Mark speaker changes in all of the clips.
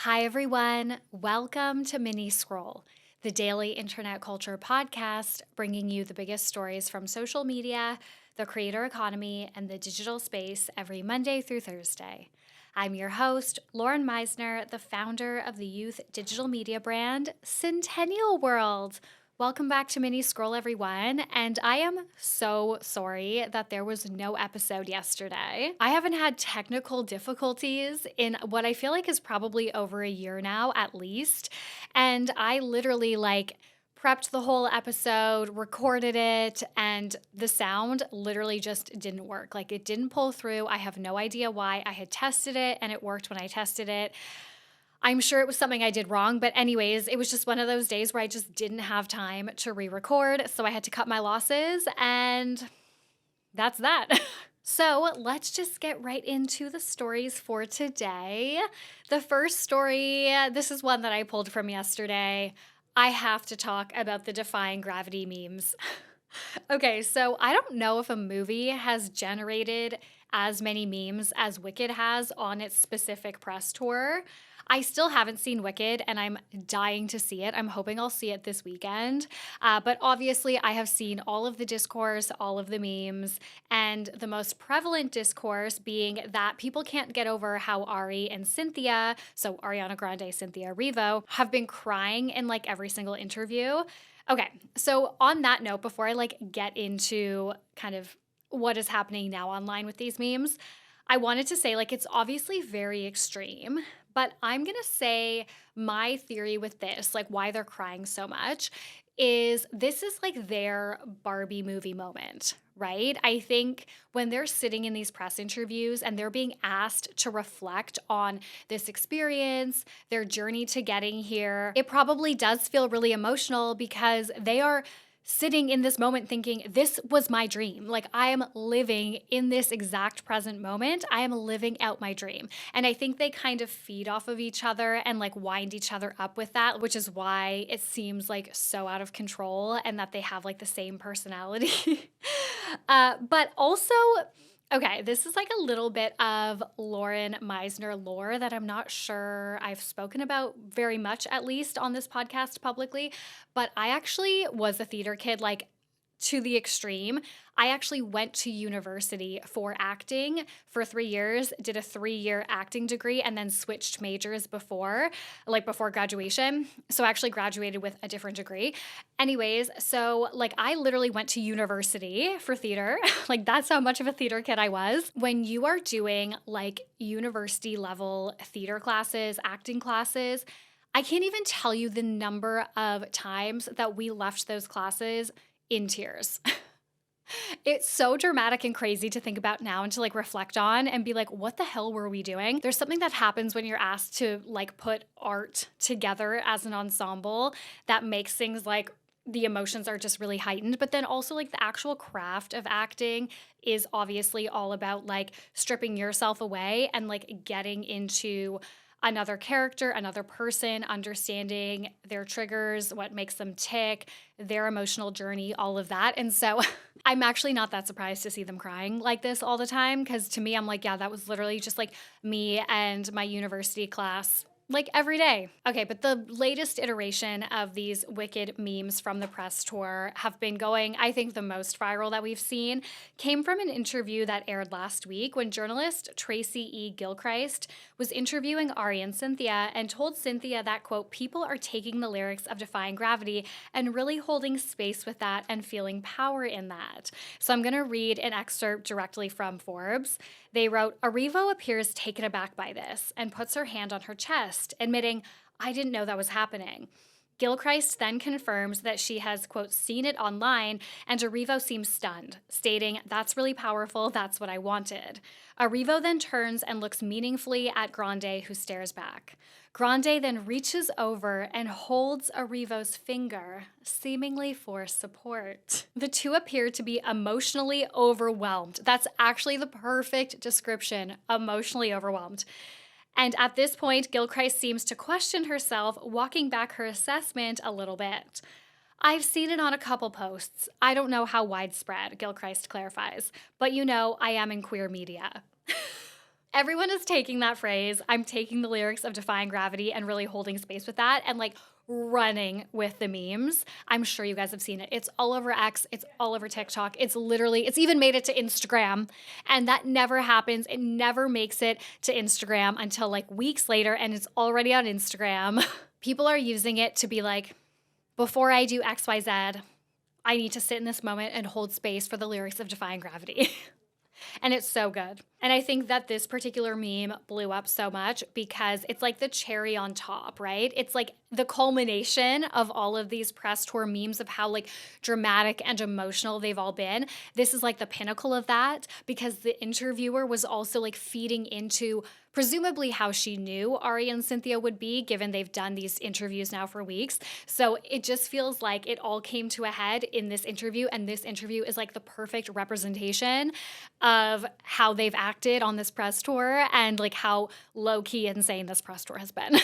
Speaker 1: Hi, everyone. Welcome to Mini Scroll, the daily internet culture podcast bringing you the biggest stories from social media, the creator economy, and the digital space every Monday through Thursday. I'm your host, Lauren Meisner, the founder of the youth digital media brand Centennial World. Welcome back to Mini Scroll, everyone, and I am so sorry that there was no episode yesterday. I haven't had technical difficulties in what I feel like is probably over a year now, at least, and I literally prepped the whole episode, recorded it, and the sound literally just didn't work. Like, it didn't pull through. I have no idea why. I had tested it, and it worked when I tested it. I'm sure it was something I did wrong, but anyways, it was just one of those days where I just didn't have time to re-record, so I had to cut my losses, and that's that. So let's just get right into the stories for today. The first story, this is one that I pulled from yesterday. I have to talk about the Defying Gravity memes. Okay, so I don't know if a movie has generated as many memes as Wicked has on its specific press tour. I still haven't seen Wicked and I'm dying to see it. I'm hoping I'll see it this weekend. But obviously, I have seen all of the discourse, all of the memes, and the most prevalent discourse being that people can't get over how Ari and Cynthia, so Ariana Grande, Cynthia Erivo, have been crying in every single interview. Okay, so on that note, before I get into kind of what is happening now online with these memes, I wanted to say it's obviously very extreme, but I'm going to say my theory with this, why they're crying so much, is this is their Barbie movie moment, right? I think when they're sitting in these press interviews and they're being asked to reflect on this experience, their journey to getting here, it probably does feel really emotional because they are sitting in this moment thinking, this was my dream. I am living in this exact present moment. I am living out my dream. And I think they kind of feed off of each other and wind each other up with that, which is why it seems so out of control and that they have the same personality. But also, okay, this is a little bit of Lauren Meisner lore that I'm not sure I've spoken about very much, at least on this podcast publicly, but I actually was a theater kid, to the extreme. I actually went to university for acting for 3 years, did a 3-year acting degree, and then switched majors before graduation. So I actually graduated with a different degree. Anyways, so I literally went to university for theater. That's how much of a theater kid I was. When you are doing university level theater classes, acting classes, I can't even tell you the number of times that we left those classes in tears. It's so dramatic and crazy to think about now and to reflect on and be what the hell were we doing? There's something that happens when you're asked to put art together as an ensemble that makes things the emotions are just really heightened. But then also the actual craft of acting is obviously all about stripping yourself away and getting into another character, another person, understanding their triggers, what makes them tick, their emotional journey, all of that. And so I'm actually not that surprised to see them crying like this all the time, because to me, I'm yeah, that was literally just me and my university class every day. Okay, but the latest iteration of these Wicked memes from the press tour have been going, I think the most viral that we've seen came from an interview that aired last week when journalist Tracy E. Gilchrist was interviewing Ari and Cynthia and told Cynthia that, quote, people are taking the lyrics of Defying Gravity and really holding space with that and feeling power in that. So I'm going to read an excerpt directly from Forbes. They wrote, Erivo appears taken aback by this and puts her hand on her chest, admitting, I didn't know that was happening. Gilchrist then confirms that she has, quote, seen it online, and Erivo seems stunned, stating, that's really powerful, that's what I wanted. Erivo then turns and looks meaningfully at Grande, who stares back. Grande then reaches over and holds Erivo's finger, seemingly for support. The two appear to be emotionally overwhelmed. That's actually the perfect description, emotionally overwhelmed. And at this point, Gilchrist seems to question herself, walking back her assessment a little bit. I've seen it on a couple posts. I don't know how widespread, Gilchrist clarifies, but I am in queer media. Everyone is taking that phrase. I'm taking the lyrics of Defying Gravity and really holding space with that and like running with the memes. I'm sure you guys have seen it. It's all over X, it's all over TikTok. It's even made it to Instagram. And that never happens. It never makes it to Instagram until like weeks later, and it's already on Instagram. People are using it to be like, before I do XYZ, I need to sit in this moment and hold space for the lyrics of Defying Gravity. And it's so good. And I think that this particular meme blew up so much because it's like the cherry on top, right? It's like the culmination of all of these press tour memes of how like dramatic and emotional they've all been. This is like the pinnacle of that because the interviewer was also like feeding into presumably how she knew Ari and Cynthia would be, given they've done these interviews now for weeks. So it just feels like it all came to a head in this interview, and this interview is like the perfect representation of how they've acted on this press tour and like how low-key insane this press tour has been.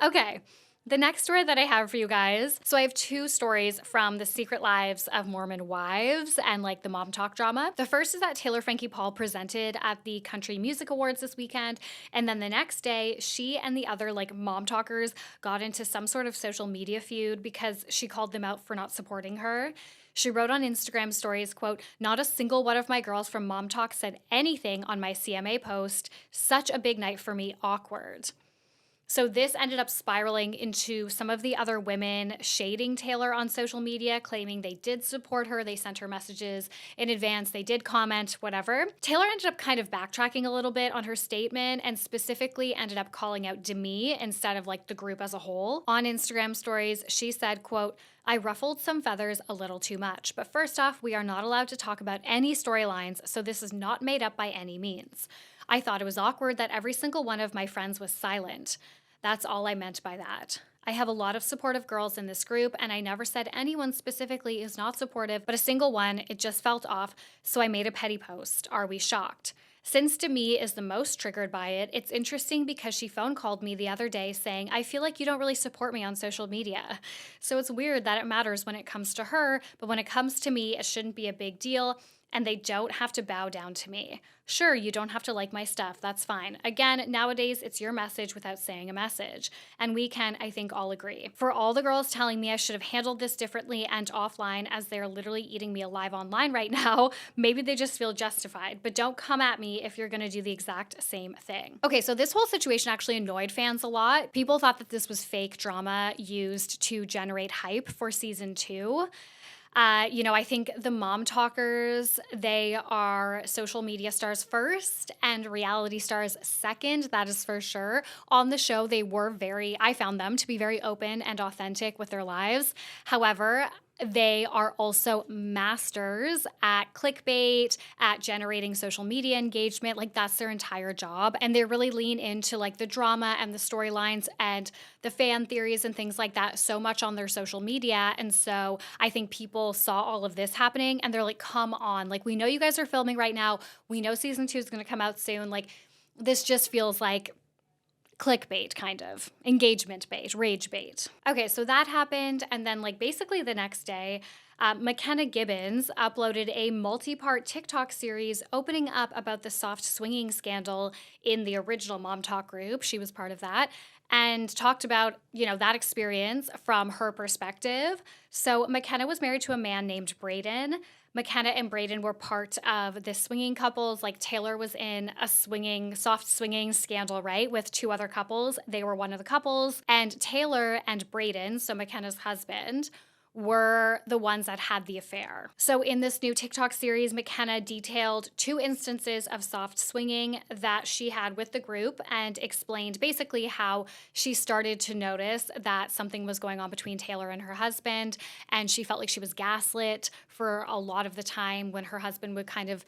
Speaker 1: Okay. The next story that I have for you guys. So I have two stories from the secret lives of Mormon wives and like the MomTok drama. The first is that Taylor Frankie Paul presented at the Country Music Awards this weekend. And then the next day, she and the other like MomTokers got into some sort of social media feud because she called them out for not supporting her. She wrote on Instagram stories, quote, "Not a single one of my girls from MomTok said anything on my CMA post. Such a big night for me, awkward." So this ended up spiraling into some of the other women shading Taylor on social media, claiming they did support her. They sent her messages in advance. They did comment, whatever. Taylor ended up kind of backtracking a little bit on her statement and specifically ended up calling out Demi instead of like the group as a whole. On Instagram stories, she said, quote, "I ruffled some feathers a little too much. But first off, we are not allowed to talk about any storylines, so this is not made up by any means. I thought it was awkward that every single one of my friends was silent. That's all I meant by that. I have a lot of supportive girls in this group, and I never said anyone specifically is not supportive, but a single one, it just felt off, so I made a petty post. Are we shocked? Since Demi is the most triggered by it, it's interesting because she phone called me the other day saying, I feel like you don't really support me on social media. So it's weird that it matters when it comes to her, but when it comes to me, it shouldn't be a big deal, and they don't have to bow down to me. Sure, you don't have to like my stuff, that's fine. Again, nowadays, it's your message without saying a message. And we can, I think, all agree. For all the girls telling me I should have handled this differently and offline as they're literally eating me alive online right now, maybe they just feel justified. But don't come at me if you're gonna do the exact same thing. Okay, so this whole situation actually annoyed fans a lot. People thought that this was fake drama used to generate hype for season 2. I think the MomTokers, they are social media stars first and reality stars second. That is for sure. On the show, I found them to be very open and authentic with their lives. However, they are also masters at clickbait, at generating social media engagement. Like that's their entire job. And they really lean into like the drama and the storylines and the fan theories and things like that so much on their social media. And so I think people saw all of this happening and they're like, come on, like we know you guys are filming right now. We know season 2 is going to come out soon. Like this just feels like clickbait, kind of engagement bait, rage bait. Okay, so that happened. And then like basically the next day, McKenna Gibbons uploaded a multi-part TikTok series opening up about the soft swinging scandal in the original MomTok group. She was part of that and talked about, that experience from her perspective. So McKenna was married to a man named Braden. McKenna and Braden were part of the swinging couples. Like Taylor was in a soft swinging scandal, right? With 2 other couples. They were one of the couples. And Taylor and Braden, so McKenna's husband, were the ones that had the affair. So in this new TikTok series, McKenna detailed 2 instances of soft swinging that she had with the group and explained basically how she started to notice that something was going on between Taylor and her husband, and she felt like she was gaslit for a lot of the time when her husband would kind of,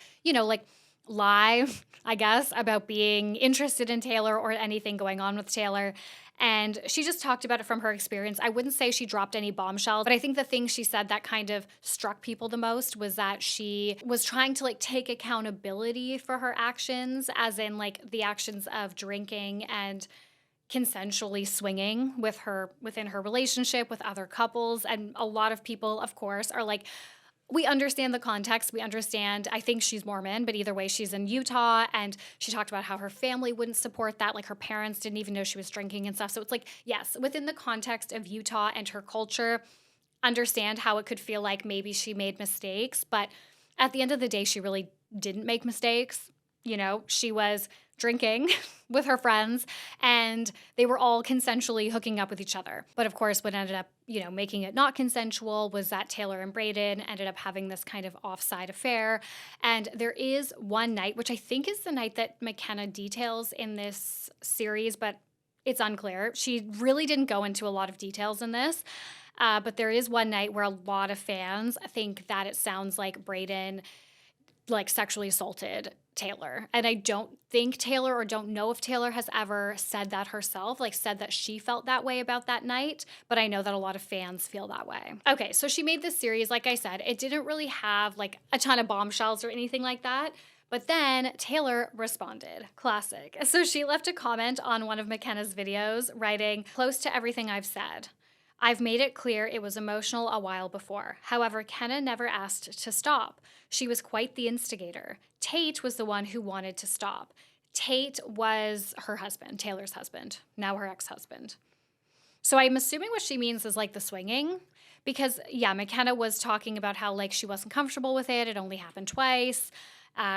Speaker 1: lie, I guess, about being interested in Taylor or anything going on with Taylor. And she just talked about it from her experience. I wouldn't say she dropped any bombshells, but I think the thing she said that kind of struck people the most was that she was trying to take accountability for her actions, as in the actions of drinking and consensually swinging within her relationship with other couples. And a lot of people, of course, are like, we understand the context. We understand, I think she's Mormon, but either way, she's in Utah. And she talked about how her family wouldn't support that. Like her parents didn't even know she was drinking and stuff. So it's like, yes, within the context of Utah and her culture, understand how it could feel like maybe she made mistakes. But at the end of the day, she really didn't make mistakes. You know, she was drinking with her friends and they were all consensually hooking up with each other. But of course, what ended up, making it not consensual was that Taylor and Brayden ended up having this kind of offside affair. And there is one night, which I think is the night that McKenna details in this series, but it's unclear. She really didn't go into a lot of details in this. But there is one night where a lot of fans think that it sounds like Brayden sexually assaulted Taylor. And I don't think Taylor, or don't know if Taylor has ever said that herself, said that she felt that way about that night, but I know that a lot of fans feel that way. Okay, so she made this series, like I said, it didn't really have a ton of bombshells or anything like that. But then Taylor responded. Classic. So she left a comment on one of McKenna's videos writing, "Close to everything I've said. I've made it clear it was emotional a while before. However, Kenna never asked to stop. She was quite the instigator. Tate was the one who wanted to stop. Tate was her husband, Taylor's husband, now her ex-husband." So I'm assuming what she means is the swinging. Because, yeah, McKenna was talking about how she wasn't comfortable with it. It only happened twice.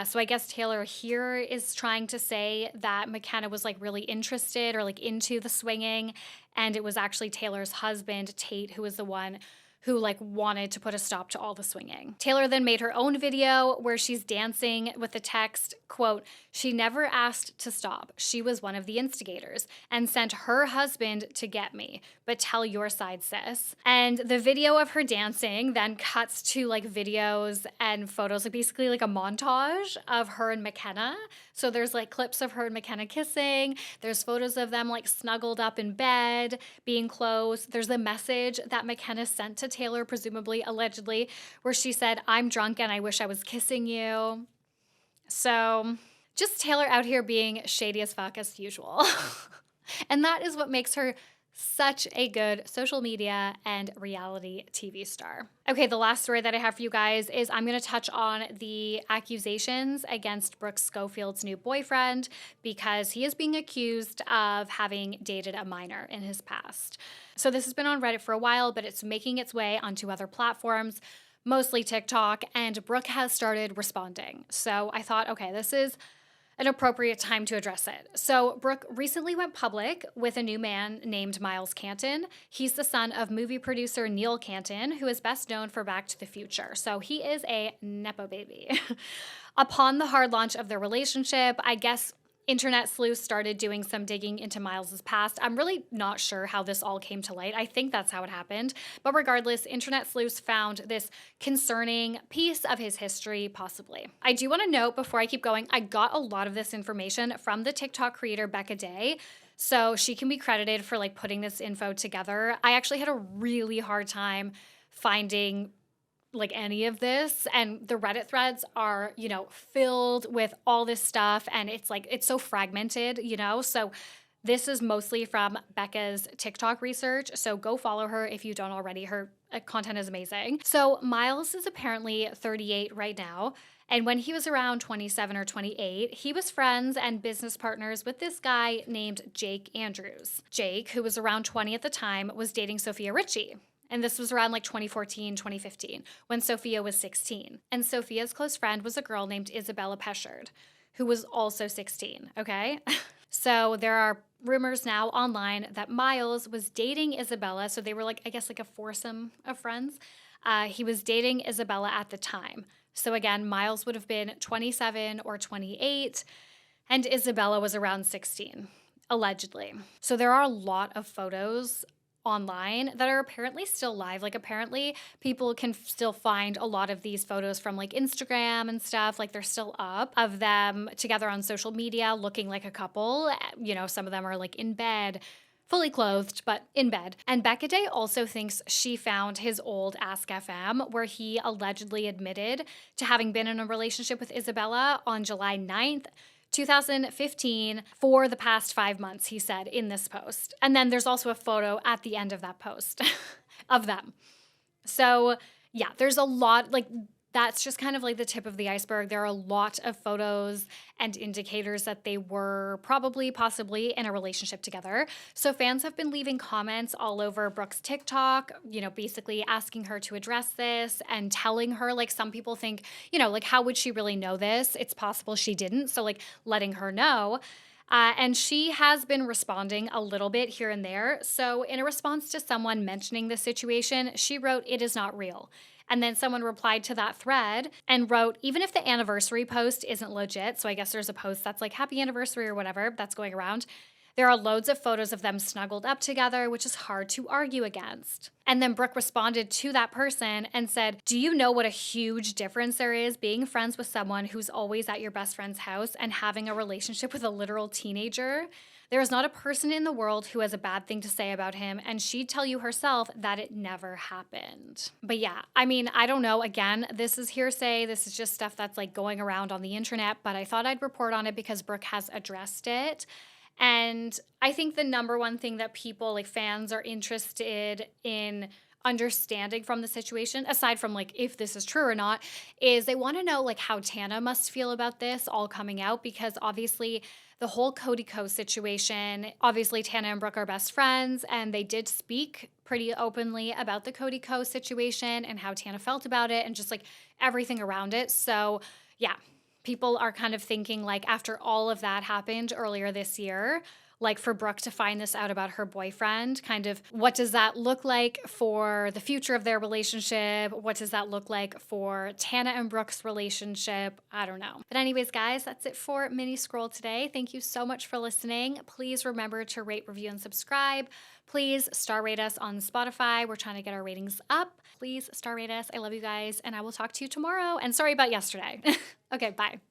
Speaker 1: So I guess Taylor here is trying to say that McKenna was really interested or into the swinging, and it was actually Taylor's husband, Tate, who was the one who wanted to put a stop to all the swinging. Taylor then made her own video where she's dancing with the text, quote, "She never asked to stop. She was one of the instigators and sent her husband to get me. But tell your side, sis." And the video of her dancing then cuts to videos and photos, basically a montage of her and McKenna. So there's clips of her and McKenna kissing. There's photos of them snuggled up in bed, being close. There's the message that McKenna sent to Taylor, presumably, allegedly, where she said, "I'm drunk and I wish I was kissing you." So just Taylor out here being shady as fuck as usual. And that is what makes her such a good social media and reality TV star. Okay, the last story that I have for you guys is I'm going to touch on the accusations against Brooke Schofield's new boyfriend because he is being accused of having dated a minor in his past. So this has been on Reddit for a while, but it's making its way onto other platforms, mostly TikTok, and Brooke has started responding. So I thought, okay, this is an appropriate time to address it. So Brooke recently went public with a new man named Miles Canton. He's the son of movie producer Neil Canton, who is best known for Back to the Future. So he is a Nepo baby. Upon the hard launch of their relationship, I guess internet sleuths started doing some digging into Miles's past. I'm really not sure how this all came to light. I think that's how it happened. But regardless, internet sleuths found this concerning piece of his history, possibly. I do want to note before I keep going, I got a lot of this information from the TikTok creator Becca Day. So she can be credited for putting this info together. I actually had a really hard time finding any of this, and the Reddit threads are, filled with all this stuff, and it's so fragmented, so this is mostly from Becca's TikTok research, so go follow her if you don't already. Her content is amazing. So Miles is apparently 38 right now, and when he was around 27 or 28, he was friends and business partners with this guy named Jake Andrews. Jake, who was around 20 at the time, was dating Sophia Richie. And this was around 2014, 2015, when Sophia was 16. And Sophia's close friend was a girl named Isabella Peschard, who was also 16, okay? So there are rumors now online that Miles was dating Isabella. So they were I guess a foursome of friends. He was dating Isabella at the time. So again, Miles would have been 27 or 28, and Isabella was around 16, allegedly. So there are a lot of photos online that are apparently still live. Apparently people can still find a lot of these photos from Instagram and stuff. They're still up of them together on social media looking like a couple. Some of them are in bed, fully clothed, but in bed. And Becca Day also thinks she found his old Ask FM where he allegedly admitted to having been in a relationship with Isabella on July 9th, 2015 for the past 5 months, he said in this post. And then there's also a photo at the end of that post of them. So Yeah, there's a lot, like, that's just kind of like the tip of the iceberg. There are a lot of photos and indicators that they were probably, possibly in a relationship together. So fans have been leaving comments all over Brooke's TikTok, basically asking her to address this and telling her, like, some people think, like, how would she really know this? It's possible she didn't. So, like, letting her know. And she has been responding a little bit here and there. So, in a response to someone mentioning the situation, she wrote, "It is not real." And then someone replied to that thread and wrote, "Even if the anniversary post isn't legit," so I guess there's a post that's like happy anniversary or whatever that's going around, "there are loads of photos of them snuggled up together, which is hard to argue against." And then Brooke responded to that person and said, "Do you know what a huge difference there is being friends with someone who's always at your best friend's house and having a relationship with a literal teenager? There is not a person in the world who has a bad thing to say about him, and she'd tell you herself that it never happened." But yeah, I mean, I don't know. Again, this is hearsay. This is just stuff that's like going around on the internet, but I thought I'd report on it because Brooke has addressed it. And I think the number one thing that people, like fans, are interested in understanding from the situation, aside from like if this is true or not, is they want to know like how Tana must feel about this all coming out, because obviously the whole Cody Co situation, obviously Tana and Brooke are best friends, and they did speak pretty openly about the Cody Co situation and how Tana felt about it and just like everything around it. So yeah, people are kind of thinking like after all of that happened earlier this year, like for Brooke to find this out about her boyfriend, kind of what does that look like for the future of their relationship? What does that look like for Tana and Brooke's relationship? I don't know. But anyways, guys, that's it for Mini Scroll today. Thank you so much for listening. Please remember to rate, review, and subscribe. Please star rate us on Spotify. We're trying to get our ratings up. Please star rate us. I love you guys, and I will talk to you tomorrow. And sorry about yesterday. Okay, bye.